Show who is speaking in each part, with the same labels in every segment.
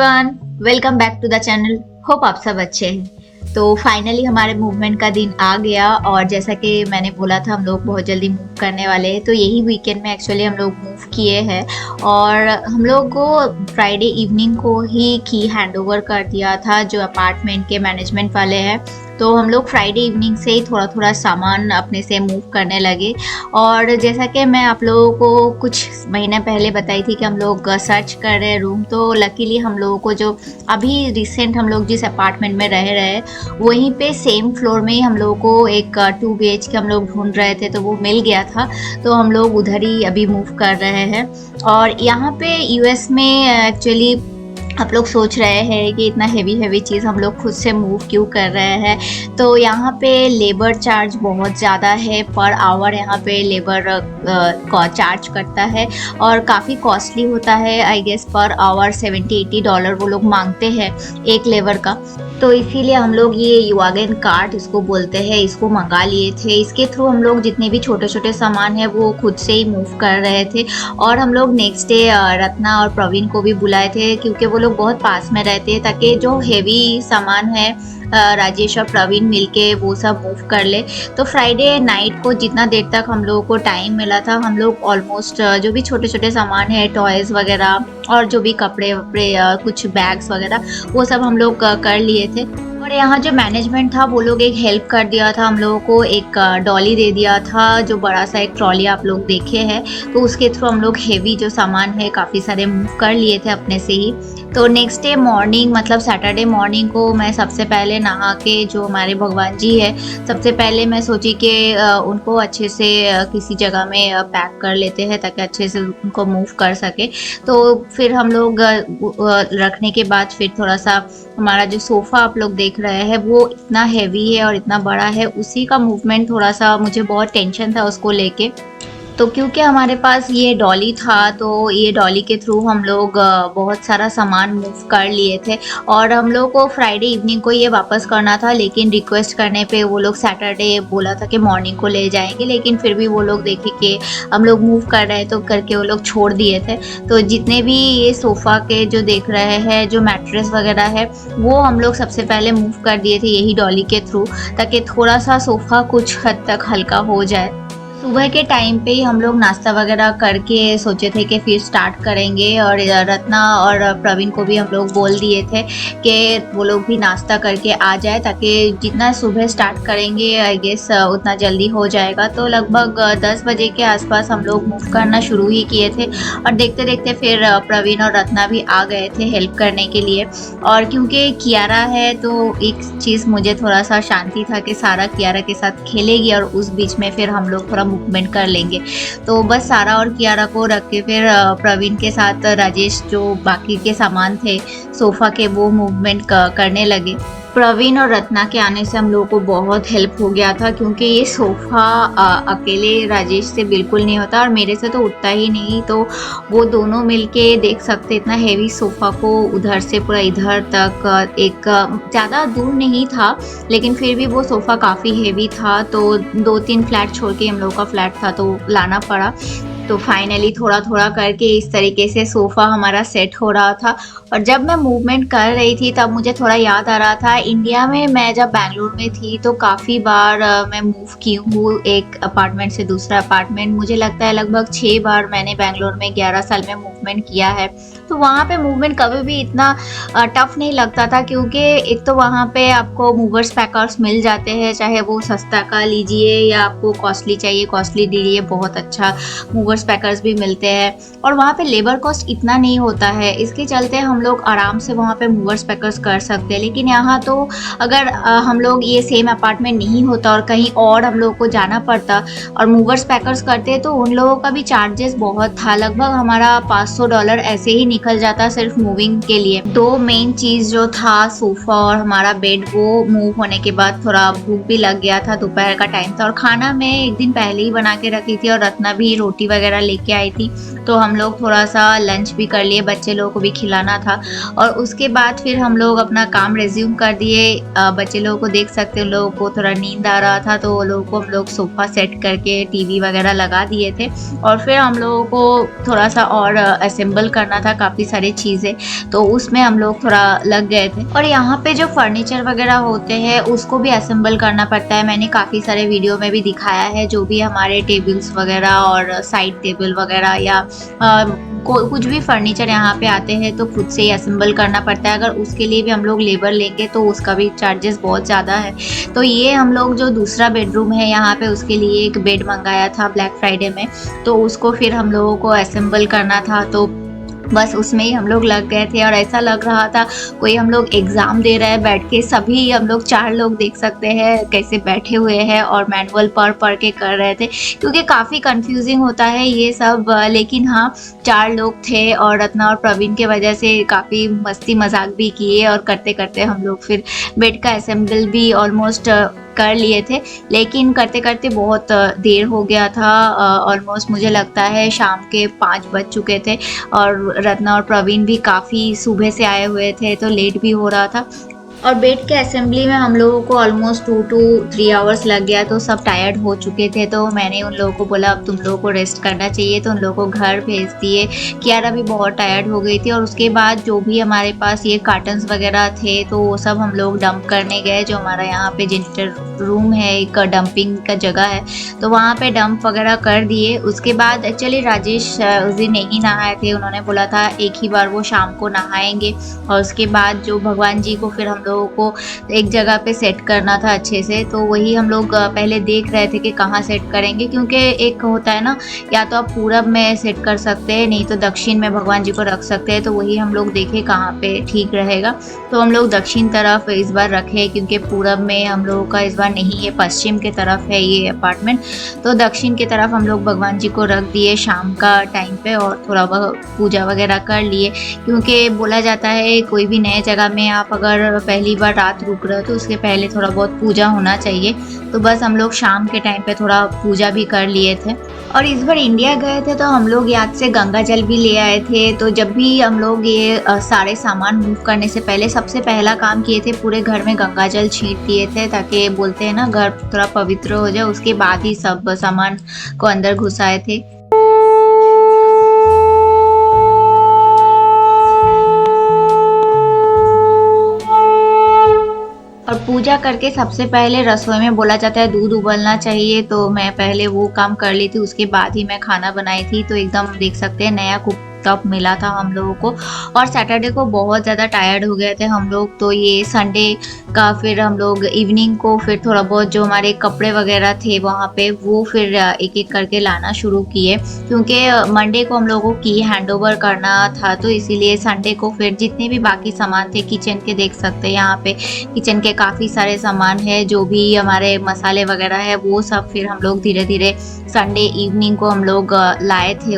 Speaker 1: Everyone, welcome back to the channel. Hope आप सब अच्छे हैं। तो फाइनली हमारे मूवमेंट का दिन आ गया और जैसा कि मैंने बोला था हम लोग बहुत जल्दी मूव करने वाले हैं। तो यही वीकेंड में एक्चुअली हम लोग मूव किए हैं और हम लोग को फ्राइडे इवनिंग को ही की हैंडओवर कर दिया था जो अपार्टमेंट के मैनेजमेंट वाले हैं। तो हम लोग फ्राइडे इवनिंग से ही थोड़ा थोड़ा सामान अपने से मूव करने लगे। और जैसा कि मैं आप लोगों को कुछ महीने पहले बताई थी कि हम लोग सर्च कर रहे हैं रूम, तो लकीली हम लोगों को जो अभी रिसेंट हम लोग जिस अपार्टमेंट में रह रहे हैं वहीं पे सेम फ्लोर में ही हम लोगों को एक 2 BHK हम लोग ढूंढ रहे थे, तो वो मिल गया था। तो हम लोग उधर ही अभी मूव कर रहे हैं। और यहाँ पे यूएस में एक्चुअली आप लोग सोच रहे हैं कि इतना हेवी चीज़ हम लोग खुद से मूव क्यों कर रहे हैं। तो यहाँ पे लेबर चार्ज बहुत ज़्यादा है, पर आवर यहाँ पे लेबर चार्ज करता है और काफ़ी कॉस्टली होता है। आई गेस पर आवर $70-80 वो लोग मांगते हैं एक लेबर का। तो इसीलिए हम लोग ये वैगन कार्ट इसको बोलते हैं, इसको मंगा लिए थे। इसके थ्रू हम लोग जितने भी छोटे छोटे सामान है वो खुद से ही मूव कर रहे थे। और हम लोग नेक्स्ट डे रत्ना और प्रवीण को भी बुलाए थे क्योंकि वो लोग बहुत पास में रहते हैं, ताकि जो हेवी सामान है राजेश और प्रवीण मिलके वो सब मूव कर ले। तो फ्राइडे नाइट को जितना देर तक हम लोगों को टाइम मिला था हम लोग ऑलमोस्ट जो भी छोटे छोटे सामान है, टॉयज वगैरह और जो भी कपड़े वपड़े कुछ बैग्स वगैरह वो सब हम लोग कर लिए थे। और यहाँ जो मैनेजमेंट था वो लोग एक हेल्प कर दिया था हम लोगों को, एक डॉली दे दिया था जो बड़ा सा एक ट्रॉली आप लोग देखे हैं। तो उसके थ्रू हम लोग हेवी जो सामान है काफ़ी सारे मूव कर लिए थे अपने से ही। तो नेक्स्ट डे मॉर्निंग मतलब सैटरडे मॉर्निंग को मैं सबसे पहले नहा के जो हमारे भगवान जी है सबसे पहले मैं सोची कि उनको अच्छे से किसी जगह में पैक कर लेते हैं ताकि अच्छे से उनको मूव कर सके। तो फिर हम लोग रखने के बाद फिर थोड़ा सा हमारा जो सोफ़ा आप लोग देख रहे हैं वो इतना हैवी है और इतना बड़ा है, उसी का मूवमेंट थोड़ा सा मुझे बहुत टेंशन था उसको लेके। तो क्योंकि हमारे पास ये डॉली था तो ये डॉली के थ्रू हम लोग बहुत सारा सामान मूव कर लिए थे। और हम लोग को फ्राइडे इवनिंग को ये वापस करना था, लेकिन रिक्वेस्ट करने पे वो लोग सैटरडे बोला था कि मॉर्निंग को ले जाएंगे, लेकिन फिर भी वो लोग देखे कि हम लोग मूव कर रहे हैं तो करके वो लोग छोड़ दिए थे। तो जितने भी ये सोफ़ा के जो देख रहे हैं जो मैट्रेस वगैरह है वो हम लोग सबसे पहले मूव कर दिए थे यही डॉली के थ्रू, ताकि थोड़ा सा सोफ़ा कुछ हद तक हल्का हो जाए। सुबह के टाइम पे ही हम लोग नाश्ता वगैरह करके सोचे थे कि फिर स्टार्ट करेंगे। और रत्ना और प्रवीण को भी हम लोग बोल दिए थे कि वो लोग भी नाश्ता करके आ जाए, ताकि जितना सुबह स्टार्ट करेंगे आई गेस उतना जल्दी हो जाएगा। तो लगभग 10 बजे के आसपास हम लोग मूव करना शुरू ही किए थे और देखते देखते फिर प्रवीण और रत्ना भी आ गए थे हेल्प करने के लिए। और क्योंकि कियारा है तो एक चीज़ मुझे थोड़ा सा शांति था कि सारा कियारा के साथ खेलेगी और उस बीच में फिर हम लोग थोड़ा मूवमेंट कर लेंगे। तो बस सारा और कियारा को रख के फिर प्रवीण के साथ राजेश जो बाकी के सामान थे सोफ़ा के वो मूवमेंट करने लगे। प्रवीण और रत्ना के आने से हम लोगों को बहुत हेल्प हो गया था, क्योंकि ये सोफ़ा अकेले राजेश से बिल्कुल नहीं होता और मेरे से तो उठता ही नहीं। तो वो दोनों मिलके देख सकते इतना हेवी सोफ़ा को उधर से पूरा इधर तक, एक ज़्यादा दूर नहीं था लेकिन फिर भी वो सोफ़ा काफ़ी हेवी था। तो 2-3 फ्लैट छोड़ के हम लोग का फ्लैट था तो लाना पड़ा। तो फाइनली थोड़ा थोड़ा करके इस तरीके से सोफ़ा हमारा सेट हो रहा था। और जब मैं मूवमेंट कर रही थी तब मुझे थोड़ा याद आ रहा था इंडिया में मैं जब बैंगलोर में थी तो काफ़ी बार मैं मूव की हूँ एक अपार्टमेंट से दूसरा अपार्टमेंट। मुझे लगता है लगभग 6 बार मैंने बैंगलोर में 11 साल में मूवमेंट किया है। तो वहाँ पे मूवमेंट कभी भी इतना टफ नहीं लगता था, क्योंकि एक तो वहाँ पे आपको मूवर्स पैकर्स मिल जाते हैं, चाहे वो सस्ता का लीजिए या आपको कॉस्टली चाहिए कॉस्टली लीजिए, बहुत अच्छा मूवर्स पैकर्स भी मिलते हैं। और वहाँ पे लेबर कॉस्ट इतना नहीं होता है, इसके चलते हम लोग आराम से वहाँ पे मूवर्स पैकर्स कर सकते हैं। लेकिन यहाँ तो अगर हम लोग ये सेम अपार्टमेंट नहीं होता और कहीं और हम लोग को जाना पड़ता और मूवर्स पैकर्स करते तो उन लोगों का भी चार्जेस बहुत था। लगभग हमारा $500 ऐसे ही निकल जाता सिर्फ मूविंग के लिए। दो मेन चीज़ जो था सोफ़ा और हमारा बेड, वो मूव होने के बाद थोड़ा भूख भी लग गया था, दोपहर का टाइम था और खाना मैं एक दिन पहले ही बना के रखी थी और रत्ना भी रोटी वगैरह लेके आई थी। तो हम लोग थोड़ा सा लंच भी कर लिए, बच्चे लोगों को भी खिलाना था और उसके बाद फिर हम लोग अपना काम रिज्यूम कर दिए। बच्चे लोगों को देख सकते हैं, उन लोगों को थोड़ा नींद आ रहा था तो वो लोगों को हम लोग सोफ़ा सेट करके टीवी वगैरह लगा दिए थे और फिर हम लोगों को थोड़ा सा और असेंबल करना था काफ़ी सारी चीज़ें, तो उसमें हम लोग थोड़ा लग गए थे। और यहाँ पे जो फर्नीचर वगैरह होते हैं उसको भी असेंबल करना पड़ता है। मैंने काफ़ी सारे वीडियो में भी दिखाया है, जो भी हमारे टेबल्स वगैरह और साइड टेबल वगैरह या कुछ भी फर्नीचर यहाँ पे आते हैं तो खुद से ही असेंबल करना पड़ता है। अगर उसके लिए भी हम लोग लेबर लेंगे तो उसका भी चार्जेस बहुत ज़्यादा है। तो ये हम लोग जो दूसरा बेडरूम है यहाँ पे उसके लिए एक बेड मंगाया था ब्लैक फ्राइडे में, तो उसको फिर हम लोगों को असेंबल करना था, तो बस उसमें ही हम लोग लग गए थे और ऐसा लग रहा था कोई हम लोग एग्ज़ाम दे रहे हैं बैठ के। सभी हम लोग 4 लोग देख सकते हैं कैसे बैठे हुए हैं और मैनुअल पढ़ के कर रहे थे, क्योंकि काफ़ी कंफ्यूजिंग होता है ये सब। लेकिन हाँ, 4 लोग थे और रत्ना और प्रवीण के वजह से काफ़ी मस्ती मजाक भी किए और करते करते हम लोग फिर बेड का असेंबल भी ऑलमोस्ट कर लिए थे। लेकिन करते करते बहुत देर हो गया था, ऑलमोस्ट मुझे लगता है शाम के 5 बज चुके थे और रत्ना और प्रवीण भी काफ़ी सुबह से आए हुए थे तो लेट भी हो रहा था। और बेड के असेंबली में हम लोगों को ऑलमोस्ट 2 to 3 आवर्स लग गया, तो सब टायर्ड हो चुके थे। तो मैंने उन लोगों को बोला अब तुम लोगों को रेस्ट करना चाहिए, तो उन लोगों को घर भेज दिए। कियारा भी बहुत टायर्ड हो गई थी और उसके बाद जो भी हमारे पास ये कार्टन्स वगैरह थे तो वो सब हम लोग डंप करने गए। जो हमारा यहाँ पे जेनिटर रूम है, एक डंपिंग का जगह है, तो वहाँ पे डंप वगैरह कर दिए। उसके बाद एक्चुअली राजेश उस दिन नहीं नहाए थे, उन्होंने बोला था एक ही बार वो शाम को नहाएंगे। और उसके बाद जो भगवान जी को फिर हम लोगों को एक जगह पे सेट करना था अच्छे से, तो वही हम लोग पहले देख रहे थे कि कहाँ सेट करेंगे, क्योंकि एक होता है ना, या तो आप पूरब में सेट कर सकते हैं, नहीं तो दक्षिण में भगवान जी को रख सकते हैं। तो वही हम लोग देखे कहाँ पे ठीक रहेगा, तो हम लोग दक्षिण तरफ इस बार रखे, क्योंकि पूरब में हम लोगों का इस बार नहीं है, पश्चिम की तरफ है ये अपार्टमेंट। तो दक्षिण की तरफ हम लोग भगवान जी को रख दिए शाम का टाइम पे और थोड़ा बहुत पूजा वगैरह कर लिए, क्योंकि बोला जाता है कोई भी नए जगह में आप अगर पहली बार रात रुक रहे हो तो उसके पहले थोड़ा बहुत पूजा होना चाहिए। तो बस हम लोग शाम के टाइम पे थोड़ा पूजा भी कर लिए थे। और इस बार इंडिया गए थे तो हम लोग याद से गंगा जल भी ले आए थे। तो जब भी हम लोग ये सारे सामान मूव करने से पहले सबसे पहला काम किए थे, पूरे घर में गंगा जल छींट दिए थे, ताकि बोलते हैं ना घर थोड़ा पवित्र हो जाए। उसके बाद ही सब सामान को अंदर घुसाए थे। और पूजा करके सबसे पहले रसोई में बोला जाता है दूध उबलना चाहिए, तो मैं पहले वो काम कर ली थी, उसके बाद ही मैं खाना बनाई थी। तो एकदम देख सकते हैं नया कुक टॉप मिला था हम लोगों को। और सैटरडे को बहुत ज़्यादा टायर्ड हो गए थे हम लोग, तो ये संडे का फिर हम लोग इवनिंग को फिर थोड़ा बहुत जो हमारे कपड़े वगैरह थे वहाँ पे वो फिर एक एक करके लाना शुरू किए, क्योंकि मंडे को हम लोगों की हैंड ओवर करना था। तो इसीलिए संडे को फिर जितने भी बाकी सामान थे किचन के, देख सकते हैं यहाँ पे किचन के काफ़ी सारे सामान है, जो भी हमारे मसाले वगैरह है वो सब फिर हम लोग धीरे धीरे संडे इवनिंग को हम लोग लाए थे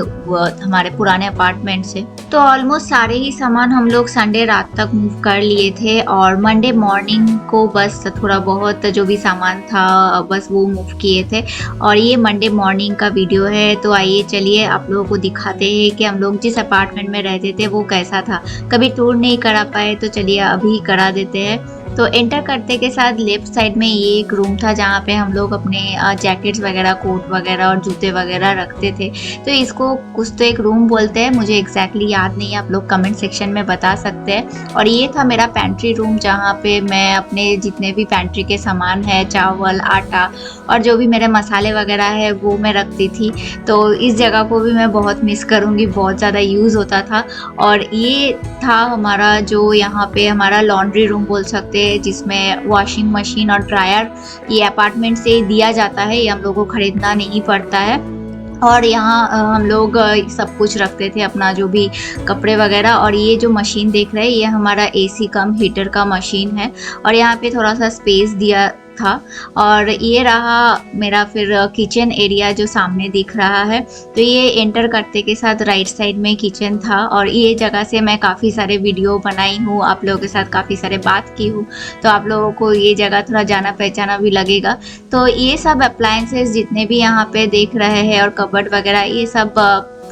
Speaker 1: हमारे पुराने अपार्टमेंट से। तो ऑलमोस्ट सारे ही सामान हम लोग संडे रात तक मूव कर लिए थे और मंडे मॉर्निंग को बस थोड़ा बहुत जो भी सामान था बस वो मूव किए थे। और ये मंडे मॉर्निंग का वीडियो है, तो आइए चलिए आप लोगों को दिखाते हैं कि हम लोग जिस अपार्टमेंट में रहते थे वो कैसा था। कभी टूर नहीं करा पाए तो चलिए अभी करा देते हैं। तो एंटर करते के साथ लेफ्ट साइड में ये एक रूम था जहाँ पे हम लोग अपने जैकेट्स वगैरह, कोट वगैरह और जूते वगैरह रखते थे। तो इसको कुछ तो एक रूम बोलते हैं, मुझे एग्जैक्टली याद नहीं है, आप लोग कमेंट सेक्शन में बता सकते हैं। और ये था मेरा पेंट्री रूम, जहाँ पे मैं अपने जितने भी पेंट्री के सामान है, चावल, आटा और जो भी मेरे मसाले वगैरह है वो मैं रखती थी। तो इस जगह को भी मैं बहुत मिस करूँगी, बहुत ज़्यादा यूज़ होता था। और ये था हमारा जो यहाँ पे हमारा लॉन्ड्री रूम बोल सकते हैं, जिसमें वॉशिंग मशीन और ड्रायर ये अपार्टमेंट से दिया जाता है, ये हम लोगों को खरीदना नहीं पड़ता है। और यहाँ हम लोग सब कुछ रखते थे अपना जो भी कपड़े वगैरह। और ये जो मशीन देख रहे हैं ये हमारा एसी कम हीटर का मशीन है और यहाँ पे थोड़ा सा स्पेस दिया था। और ये रहा मेरा फिर किचन एरिया जो सामने दिख रहा है। तो ये एंटर करते के साथ राइट साइड में किचन था और ये जगह से मैं काफ़ी सारे वीडियो बनाई हूँ, आप लोगों के साथ काफ़ी सारे बात की हूँ, तो आप लोगों को ये जगह थोड़ा जाना पहचाना भी लगेगा। तो ये सब अप्लायंसेस जितने भी यहाँ पे देख रहे हैं और कबर्ड वगैरह, ये सब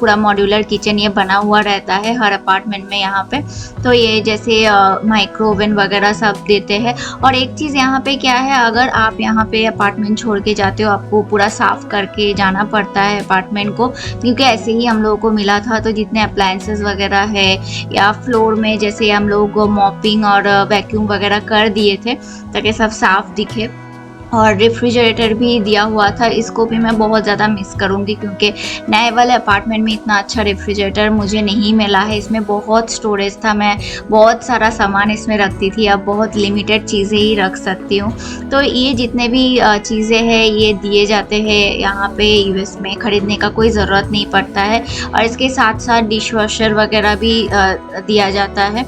Speaker 1: पूरा मॉड्यूलर किचन ये बना हुआ रहता है हर अपार्टमेंट में यहाँ पे। तो ये जैसे माइक्रो ओवन वगैरह सब देते हैं। और एक चीज़ यहाँ पे क्या है, अगर आप यहाँ पे अपार्टमेंट छोड़ के जाते हो आपको पूरा साफ करके जाना पड़ता है अपार्टमेंट को, क्योंकि ऐसे ही हम लोगों को मिला था। तो जितने अप्लायंसेस वगैरह है या फ्लोर में जैसे हम लोग मॉपिंग और वैक्यूम वगैरह कर दिए थे ताकि सब साफ दिखे। और रेफ्रिजरेटर भी दिया हुआ था, इसको भी मैं बहुत ज़्यादा मिस करूँगी क्योंकि नए वाले अपार्टमेंट में इतना अच्छा रेफ्रिजरेटर मुझे नहीं मिला है। इसमें बहुत स्टोरेज था, मैं बहुत सारा सामान इसमें रखती थी, अब बहुत लिमिटेड चीज़ें ही रख सकती हूँ। तो ये जितने भी चीज़ें हैं ये दिए जाते हैं यहाँ पे यूएस में, ख़रीदने का कोई ज़रूरत नहीं पड़ता है। और इसके साथ साथ डिश वॉशर वगैरह भी दिया जाता है।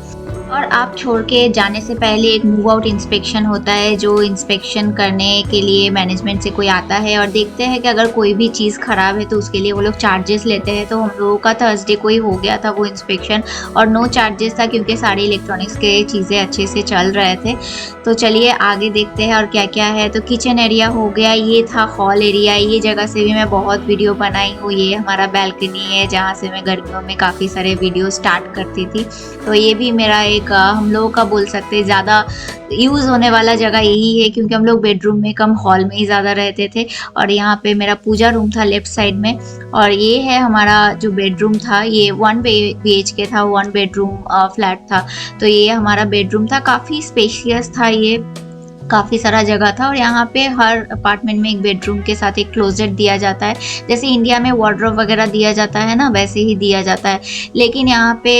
Speaker 1: और आप छोड़ के जाने से पहले एक मूव आउट इंस्पेक्शन होता है, जो इंस्पेक्शन करने के लिए मैनेजमेंट से कोई आता है और देखते हैं कि अगर कोई भी चीज़ ख़राब है तो उसके लिए वो लोग चार्जेस लेते हैं। तो हम लोगों का थर्सडे को ही हो गया था वो इंस्पेक्शन और नो चार्जेस था क्योंकि सारी इलेक्ट्रॉनिक्स के चीज़ें अच्छे से चल रहे थे। तो चलिए आगे देखते हैं और क्या क्या है। तो किचन एरिया हो गया, ये था हॉल एरिया। ये जगह से भी मैं बहुत वीडियो बनाई हूँ। ये हमारा बैल्कनी है जहाँ से मैं गर्मियों में काफ़ी सारे वीडियो स्टार्ट करती थी। तो ये भी मेरा एक हम लोगों का बोल सकते हैं ज़्यादा यूज़ होने वाला जगह यही है क्योंकि हम लोग बेडरूम में कम हॉल में ही ज़्यादा रहते थे। और यहाँ पे मेरा पूजा रूम था लेफ़्ट साइड में। और ये है हमारा जो बेडरूम था, ये 1 BHK था, 1 बेडरूम फ्लैट था। तो ये हमारा बेडरूम था, काफ़ी स्पेशियस था, ये काफ़ी सारा जगह था। और यहाँ पे हर अपार्टमेंट में एक बेडरूम के साथ एक क्लोजेट दिया जाता है। जैसे इंडिया में वार्डरोब वगैरह दिया जाता है ना, वैसे ही दिया जाता है। लेकिन यहाँ पे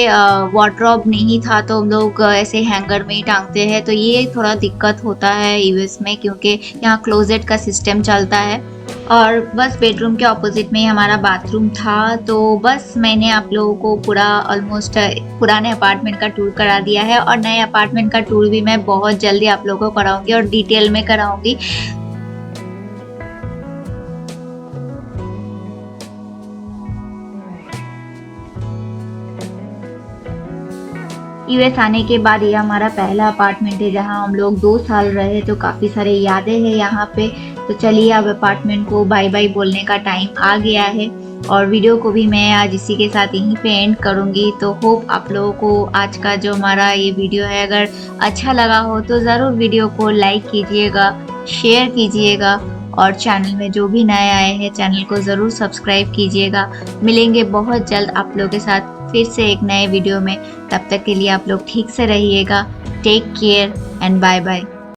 Speaker 1: वार्डरोब नहीं था तो हम लोग ऐसे हैंगर में ही टांगते हैं। तो ये थोड़ा दिक्कत होता है यूएस में क्योंकि यहाँ क्लोजेट का सिस्टम चलता है। और बस बेडरूम के ऑपोजिट में ही हमारा बाथरूम था। तो बस मैंने आप लोगों को पूरा ऑलमोस्ट पुराने अपार्टमेंट का टूर करा दिया है और नए अपार्टमेंट का टूर भी मैं बहुत जल्दी आप लोगों को कराऊंगी और डिटेल में कराऊंगी। यूएस आने के बाद ये हमारा पहला अपार्टमेंट है जहाँ हम लोग 2 साल रहे, तो काफ़ी सारे यादें हैं यहाँ पे। तो चलिए अब अपार्टमेंट को बाय बाय बोलने का टाइम आ गया है और वीडियो को भी मैं आज इसी के साथ यहीं पे एंड करूँगी। तो होप आप लोगों को आज का जो हमारा ये वीडियो है अगर अच्छा लगा हो तो ज़रूर वीडियो को लाइक कीजिएगा, शेयर कीजिएगा और चैनल में जो भी नए आए हैं चैनल को ज़रूर सब्सक्राइब कीजिएगा। मिलेंगे बहुत जल्द आप लोगों के साथ फिर से एक नए वीडियो में। तब तक के लिए आप लोग ठीक से रहिएगा। Take care and bye bye.